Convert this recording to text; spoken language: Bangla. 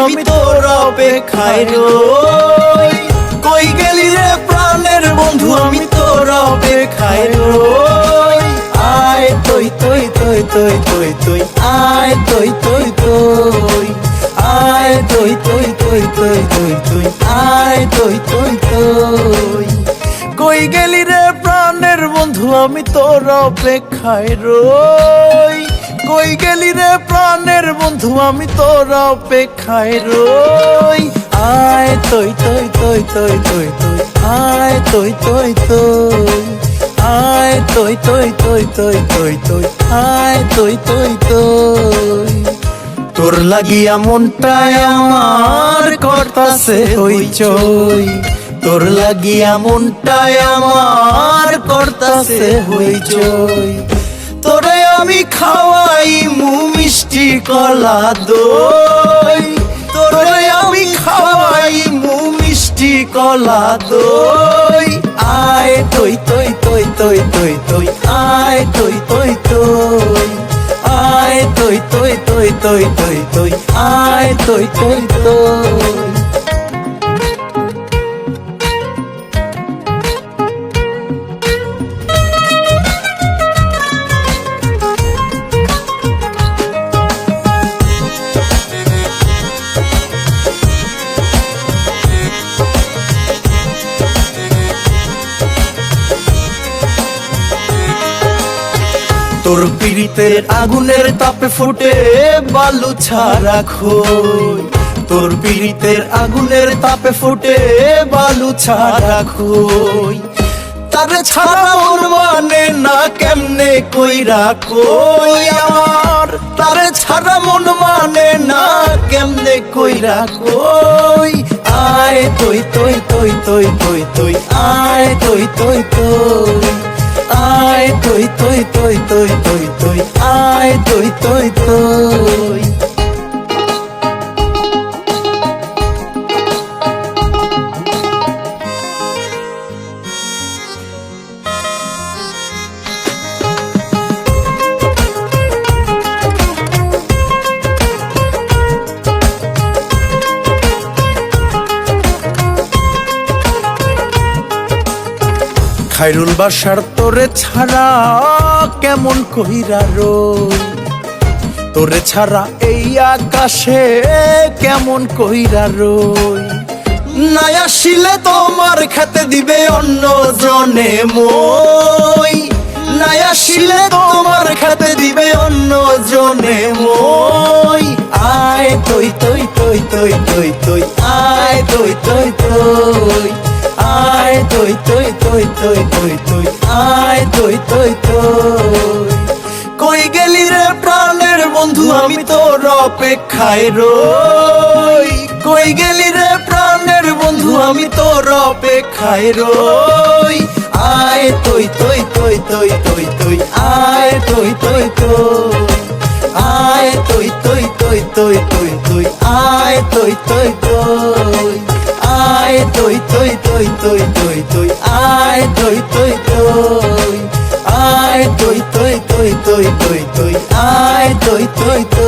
আমি তোর অপেক্ষায় রই। কই গেলি রে প্রাণের বন্ধু আমি তোর অপেক্ষায় রই। আয় তুই তুই তুই তুই তুই তুই আয় তুই তুই তুই আয় তুই তুই তুই তুই তুই তুই আয় তুই তুই তুই। কই গেলি রে প্রাণের বন্ধু আমি তোর অপেক্ষায় রই। কই গেলি রে প্রাণের বন্ধু আমি তোর অপেক্ষায় রই। আয় তুই তুই তুই তুই তুই তুই আয় তুই তুই তুই আয় তুই তুই তুই তুই তুই তুই আয় তুই তুই তুই। তোর লাগিয়া মনটায় আমার করতাছে হইচই। তোর লাগিয়া মনটায় আমার করতাছে হইচই। তোরে আমি খাওয়াই মিষ্টি কলা দই। তোরে আমি খাওয়াই মিষ্টি কলা দই। আয় তুই তুই তুই তুই তুই তুই আয় তুই তুই তুই আয় তুই তুই তুই তুই তুই তুই আয় তুই তুই তুই। তোর পীড়িতের আগুনের তাপে ফুটে বালু ছাড়া খই। তোর পীড়িতের আগুনের তাপে ফুটে বালু ছাড়া খই। তারে ছাড়া মন মানে না কেমনে কইরা কই আমার। তারে ছাড়া মন মানে না কেমনে কইরা কই। আয় তুই তুই তুই তুই তুই তুই আয় তুই তুই তুই আয় তুই তুই তুই তুই তুই তুই আয় তুই তুই তুই। খায়রুল বাসার তোরে ছাড়া কেমন কইরা রই। তোরে ছাড়া এই আকাশে কেমন কইরা রই। না আসিলে তোমার খেতে দিবে অন্য জনে মই। না আসিলে তোমার খেতে দিবে অন্য জনে মই। আয় তুই তুই তুই তুই তুই তুই আয় তুই তুই তুই আয় তুই তুই তুই তুই তুই তুই আয় তুই তুই তুই। কই গেলি রে প্রাণের বন্ধু আমি তোর অপেক্ষায় রই। কই গেলি রে প্রাণের বন্ধু আমি তোর অপেক্ষায় রই। আয় তুই তুই তুই তুই তুই তুই আয় তুই তুই তুই আয় তুই তুই তুই তুই তুই তুই আয় তুই তুই তুই আয় তুই তুই তুই তুই তুই তুই আয় তুই তুই তুই আয় তুই তুই তুই তুই তুই তুই আয় তুই তুই তুই।